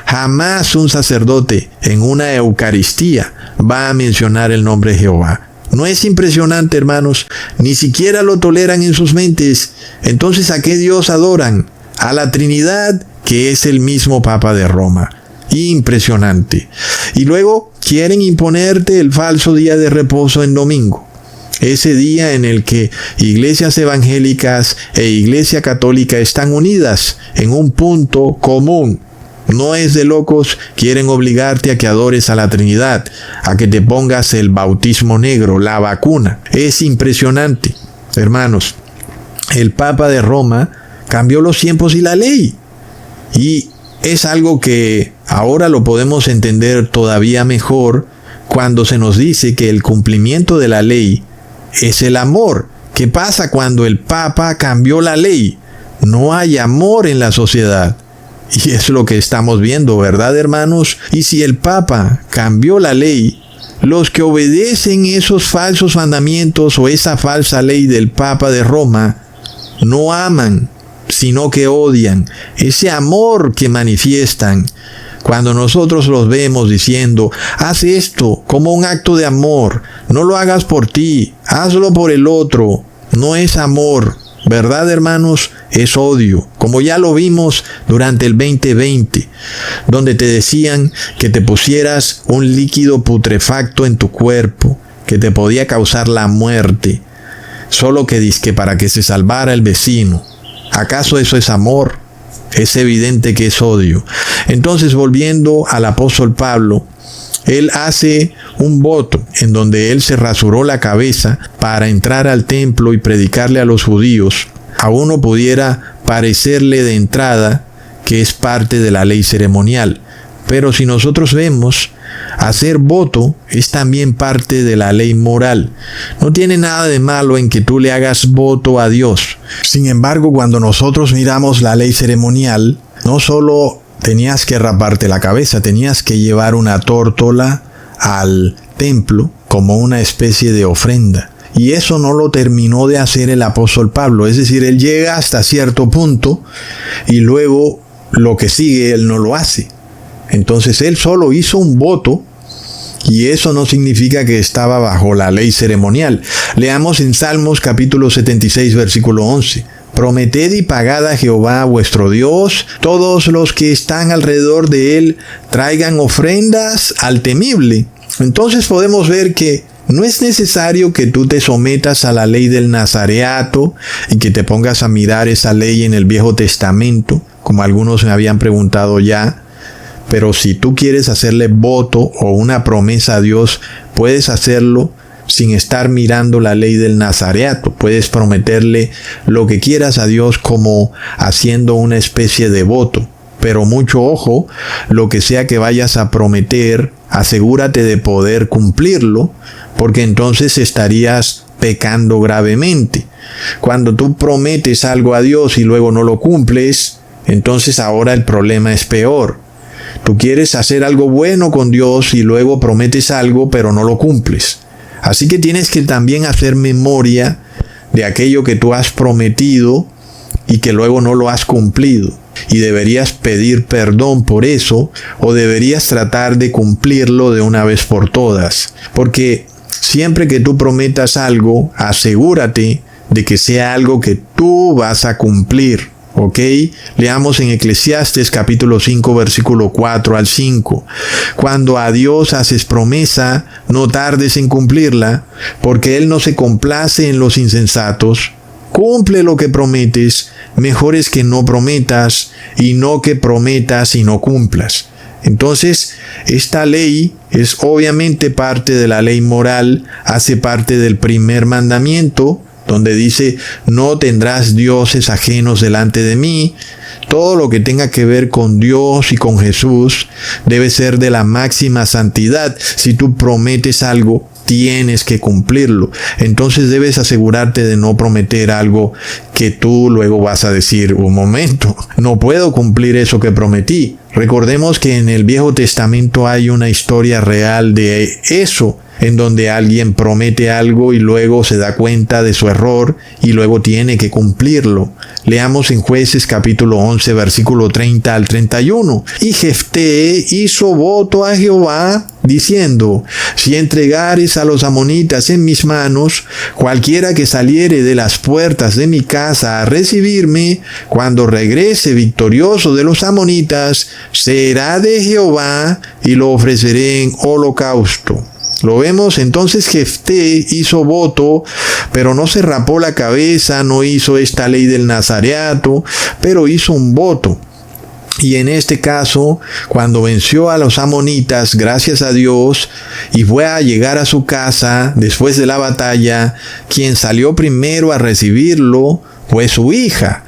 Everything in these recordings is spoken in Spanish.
Jamás un sacerdote en una Eucaristía va a mencionar el nombre de Jehová. ¿No es impresionante, hermanos? Ni siquiera lo toleran en sus mentes. Entonces, ¿a qué Dios adoran? A la Trinidad, que es el mismo Papa de Roma. Impresionante. Y luego quieren imponerte el falso día de reposo en domingo. Ese día en el que iglesias evangélicas e iglesia católica están unidas en un punto común. No es de locos, quieren obligarte a que adores a la Trinidad, a que te pongas el bautismo negro, la vacuna. Es impresionante. Hermanos, el Papa de Roma cambió los tiempos y la ley. Y es algo que ahora lo podemos entender todavía mejor cuando se nos dice que el cumplimiento de la ley es el amor. ¿Qué pasa cuando el Papa cambió la ley? No hay amor en la sociedad. Y es lo que estamos viendo, ¿verdad, hermanos? Y si el Papa cambió la ley, los que obedecen esos falsos mandamientos o esa falsa ley del Papa de Roma, no aman, sino que odian. Ese amor que manifiestan, cuando nosotros los vemos diciendo, haz esto como un acto de amor, no lo hagas por ti, hazlo por el otro, no es amor. ¿Verdad, hermanos? Es odio, como ya lo vimos durante el 2020, donde te decían que te pusieras un líquido putrefacto en tu cuerpo, que te podía causar la muerte, solo que dizque para que se salvara el vecino. ¿Acaso eso es amor? Es evidente que es odio. Entonces, volviendo al apóstol Pablo, él hace un voto en donde él se rasuró la cabeza para entrar al templo y predicarle a los judíos. A uno pudiera parecerle de entrada que es parte de la ley ceremonial. Pero si nosotros vemos, hacer voto es también parte de la ley moral. No tiene nada de malo en que tú le hagas voto a Dios. Sin embargo, cuando nosotros miramos la ley ceremonial, no solo tenías que raparte la cabeza, tenías que llevar una tórtola al templo como una especie de ofrenda. Y eso no lo terminó de hacer el apóstol Pablo. Es decir, él llega hasta cierto punto y luego lo que sigue él no lo hace. Entonces él solo hizo un voto y eso no significa que estaba bajo la ley ceremonial. Leamos en Salmos capítulo 76 versículo 11. Prometed y pagad a Jehová vuestro Dios, todos los que están alrededor de él traigan ofrendas al temible. Entonces podemos ver que no es necesario que tú te sometas a la ley del nazareato y que te pongas a mirar esa ley en el Viejo Testamento, como algunos me habían preguntado ya. Pero si tú quieres hacerle voto o una promesa a Dios, puedes hacerlo sin estar mirando la ley del nazareato. Puedes prometerle lo que quieras a Dios como haciendo una especie de voto. Pero mucho ojo, lo que sea que vayas a prometer, asegúrate de poder cumplirlo, porque entonces estarías pecando gravemente. Cuando tú prometes algo a Dios y luego no lo cumples, entonces ahora el problema es peor. Tú quieres hacer algo bueno con Dios y luego prometes algo, pero no lo cumples. Así que tienes que también hacer memoria de aquello que tú has prometido y que luego no lo has cumplido. Y deberías pedir perdón por eso, o deberías tratar de cumplirlo de una vez por todas. Porque siempre que tú prometas algo, asegúrate de que sea algo que tú vas a cumplir. ¿Ok? Leamos en Eclesiastes capítulo 5 versículo 4 al 5. Cuando a Dios haces promesa, no tardes en cumplirla, porque Él no se complace en los insensatos. Cumple lo que prometes, mejor es que no prometas, y no que prometas y no cumplas. Entonces, esta ley es obviamente parte de la ley moral, hace parte del primer mandamiento, donde dice, no tendrás dioses ajenos delante de mí. Todo lo que tenga que ver con Dios y con Jesús debe ser de la máxima santidad. Si tú prometes algo, tienes que cumplirlo. Entonces debes asegurarte de no prometer algo que tú luego vas a decir, un momento, no puedo cumplir eso que prometí. Recordemos que en el Viejo Testamento hay una historia real de eso. en donde alguien promete algo y luego se da cuenta de su error y luego tiene que cumplirlo. Leamos en Jueces capítulo 11, versículo 30 al 31. Y Jefté hizo voto a Jehová, diciendo: si entregares a los amonitas en mis manos, cualquiera que saliere de las puertas de mi casa a recibirme, cuando regrese victorioso de los amonitas, será de Jehová, y lo ofreceré en holocausto. Lo vemos, entonces Jefté hizo voto, pero no se rapó la cabeza, no hizo esta ley del nazareato, pero hizo un voto. Y en este caso, cuando venció a los amonitas, gracias a Dios, y fue a llegar a su casa después de la batalla, quien salió primero a recibirlo fue su hija.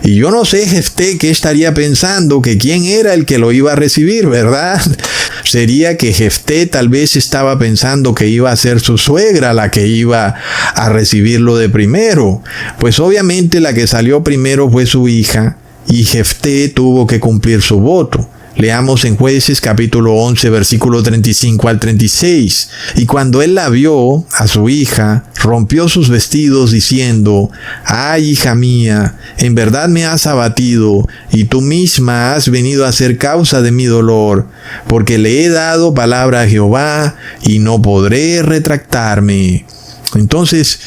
Y yo no sé Jefté qué estaría pensando, que quién era el que lo iba a recibir, ¿verdad? Sería que Jefté tal vez estaba pensando que iba a ser su suegra la que iba a recibirlo de primero. Pues obviamente la que salió primero fue su hija, y Jefté tuvo que cumplir su voto. Leamos en Jueces capítulo 11, versículo 35 al 36. Y cuando él la vio, a su hija, rompió sus vestidos diciendo: ay, hija mía, en verdad me has abatido, y tú misma has venido a ser causa de mi dolor, porque le he dado palabra a Jehová, y no podré retractarme. Entonces,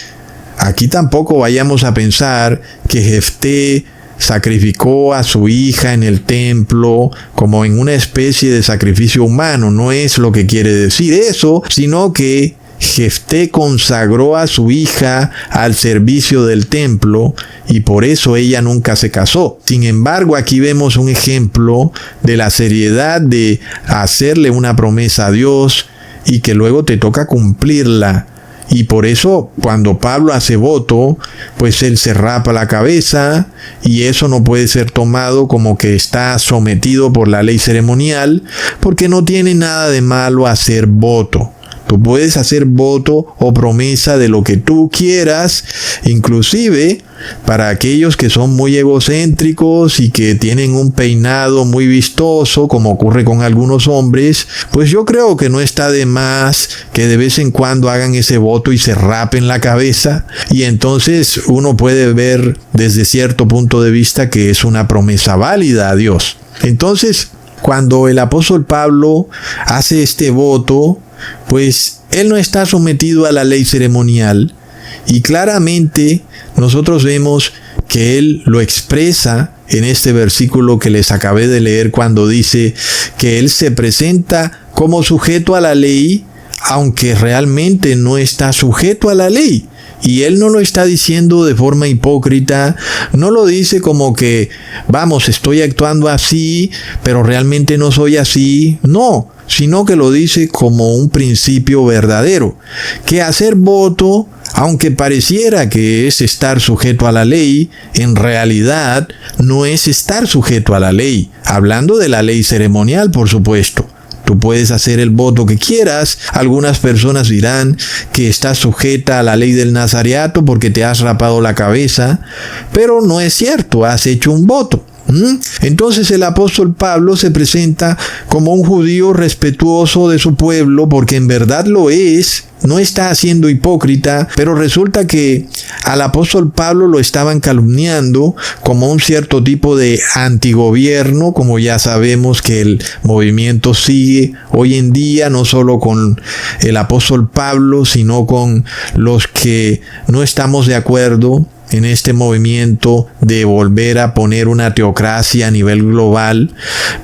aquí tampoco vayamos a pensar que Jefté sacrificó a su hija en el templo como en una especie de sacrificio humano. No es lo que quiere decir eso, sino que Jefté consagró a su hija al servicio del templo y por eso ella nunca se casó. Sin embargo, aquí vemos un ejemplo de la seriedad de hacerle una promesa a Dios y que luego te toca cumplirla. Y por eso cuando Pablo hace voto, pues él se rapa la cabeza y eso no puede ser tomado como que está sometido por la ley ceremonial, porque no tiene nada de malo hacer voto. Tú puedes hacer voto o promesa de lo que tú quieras, inclusive para aquellos que son muy egocéntricos y que tienen un peinado muy vistoso, como ocurre con algunos hombres, pues yo creo que no está de más que de vez en cuando hagan ese voto y se rapen la cabeza, y entonces uno puede ver desde cierto punto de vista que es una promesa válida a Dios. Entonces, cuando el apóstol Pablo hace este voto, pues él no está sometido a la ley ceremonial, y claramente nosotros vemos que él lo expresa en este versículo que les acabé de leer, cuando dice que él se presenta como sujeto a la ley, aunque realmente no está sujeto a la ley. Y él no lo está diciendo de forma hipócrita, no lo dice como que, vamos, estoy actuando así, pero realmente no soy así. No, sino que lo dice como un principio verdadero, que hacer voto, aunque pareciera que es estar sujeto a la ley, en realidad no es estar sujeto a la ley, hablando de la ley ceremonial, por supuesto. Tú puedes hacer el voto que quieras. Algunas personas dirán que estás sujeta a la ley del nazareato porque te has rapado la cabeza, pero no es cierto, has hecho un voto. Entonces el apóstol Pablo se presenta como un judío respetuoso de su pueblo, porque en verdad lo es, no está siendo hipócrita, pero resulta que al apóstol Pablo lo estaban calumniando como un cierto tipo de antigobierno, como ya sabemos que el movimiento sigue hoy en día, no solo con el apóstol Pablo, sino con los que no estamos de acuerdo en este movimiento de volver a poner una teocracia a nivel global.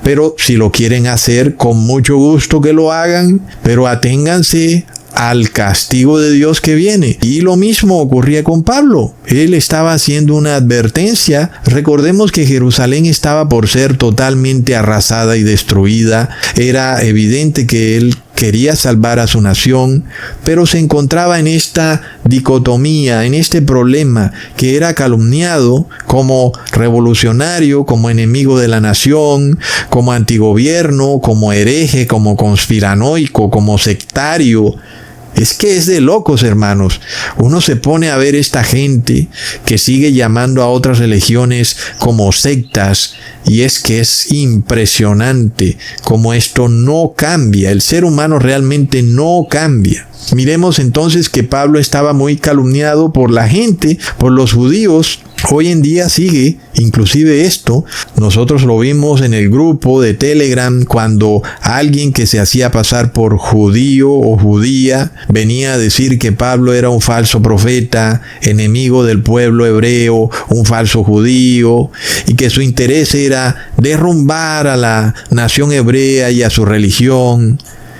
Pero si lo quieren hacer, con mucho gusto que lo hagan, pero aténganse al castigo de Dios que viene. Y lo mismo ocurría con Pablo. Él estaba haciendo una advertencia. Recordemos que Jerusalén estaba por ser totalmente arrasada y destruida. Era evidente que él quería salvar a su nación, pero se encontraba en esta dicotomía, en este problema, que era calumniado como revolucionario, como enemigo de la nación, como antigobierno, como hereje, como conspiranoico, como sectario. Es que es de locos, hermanos. Uno se pone a ver esta gente que sigue llamando a otras religiones como sectas, y es que es impresionante cómo esto no cambia. El ser humano realmente no cambia. Miremos entonces que Pablo estaba muy calumniado por la gente, por los judíos. Hoy en día sigue, inclusive esto, nosotros lo vimos en el grupo de Telegram cuando alguien que se hacía pasar por judío o judía venía a decir que Pablo era un falso profeta, enemigo del pueblo hebreo, un falso judío, y que su interés era derrumbar a la nación hebrea y a su religión.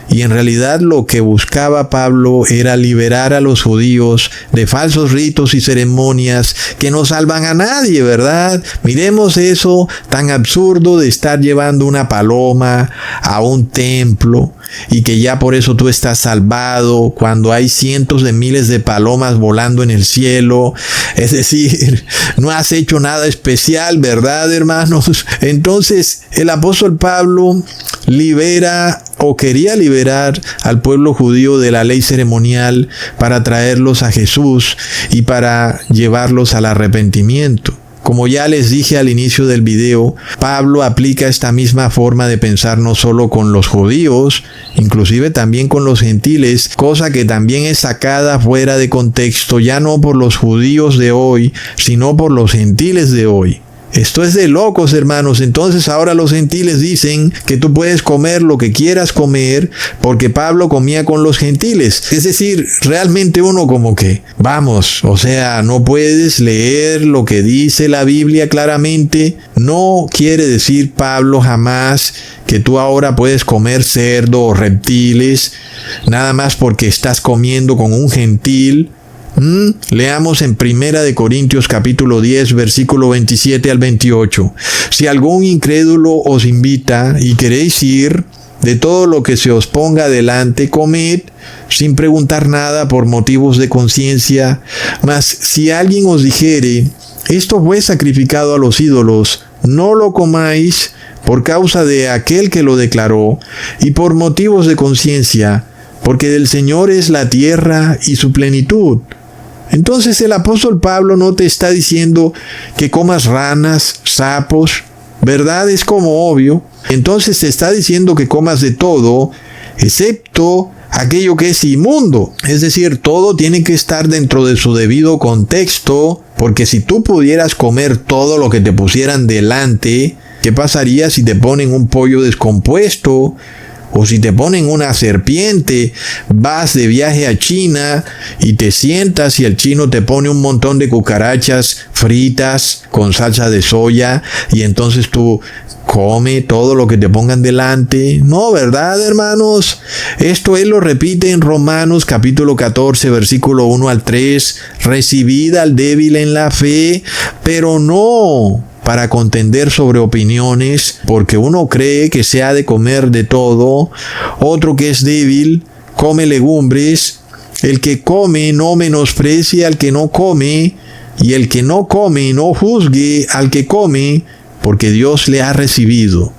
Y en realidad lo que buscaba Pablo era liberar a los judíos de falsos ritos y ceremonias que no salvan a nadie, ¿verdad? Miremos eso tan absurdo de estar llevando una paloma a un templo y que ya por eso tú estás salvado cuando hay cientos de miles de palomas volando en el cielo. Es decir, no has hecho nada especial, ¿verdad, hermanos? Entonces el apóstol Pablo libera o quería liberar al pueblo judío de la ley ceremonial para traerlos a Jesús y para llevarlos al arrepentimiento. Como ya les dije al inicio del video, Pablo aplica esta misma forma de pensar no solo con los judíos, inclusive también con los gentiles, cosa que también es sacada fuera de contexto, ya no por los judíos de hoy, sino por los gentiles de hoy. Esto es de locos, hermanos. Entonces ahora los gentiles dicen que tú puedes comer lo que quieras comer porque Pablo comía con los gentiles. Es decir, realmente uno como que, vamos, o sea, no puedes leer lo que dice la Biblia claramente. No quiere decir Pablo jamás que tú ahora puedes comer cerdo o reptiles nada más porque estás comiendo con un gentil. Leamos en 1 Corintios capítulo 10, versículo 27 al 28. Si algún incrédulo os invita y queréis ir, de todo lo que se os ponga adelante, comed, sin preguntar nada por motivos de conciencia. Mas si alguien os dijere, esto fue sacrificado a los ídolos, no lo comáis por causa de aquel que lo declaró, y por motivos de conciencia, porque del Señor es la tierra y su plenitud. Entonces el apóstol Pablo no te está diciendo que comas ranas, sapos, ¿verdad? Es como obvio. Entonces te está diciendo que comas de todo, excepto aquello que es inmundo. Es decir, todo tiene que estar dentro de su debido contexto, porque si tú pudieras comer todo lo que te pusieran delante, ¿qué pasaría si te ponen un pollo descompuesto? O si te ponen una serpiente, vas de viaje a China y te sientas y el chino te pone un montón de cucarachas fritas con salsa de soya y entonces tú come todo lo que te pongan delante. No, ¿verdad, hermanos? Esto él lo repite en Romanos capítulo 14, versículo 1 al 3. Recibid al débil en la fe, pero no para contender sobre opiniones, porque uno cree que se ha de comer de todo, otro que es débil come legumbres, el que come no menosprecie al que no come, y el que no come no juzgue al que come, porque Dios le ha recibido.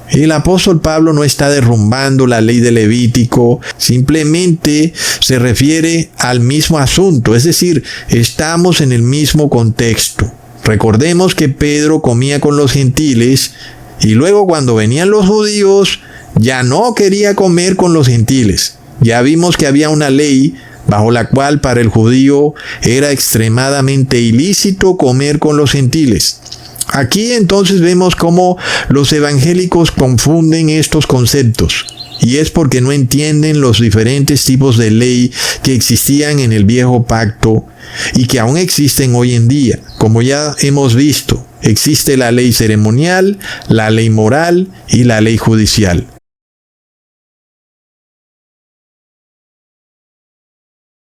El apóstol Pablo no está derrumbando la ley de Levítico, simplemente se refiere al mismo asunto, es decir, estamos en el mismo contexto. Recordemos que Pedro comía con los gentiles y luego cuando venían los judíos ya no quería comer con los gentiles. Ya vimos que había una ley bajo la cual para el judío era extremadamente ilícito comer con los gentiles. Aquí entonces vemos cómo los evangélicos confunden estos conceptos. Y es porque no entienden los diferentes tipos de ley que existían en el viejo pacto y que aún existen hoy en día. Como ya hemos visto, existe la ley ceremonial, la ley moral y la ley judicial.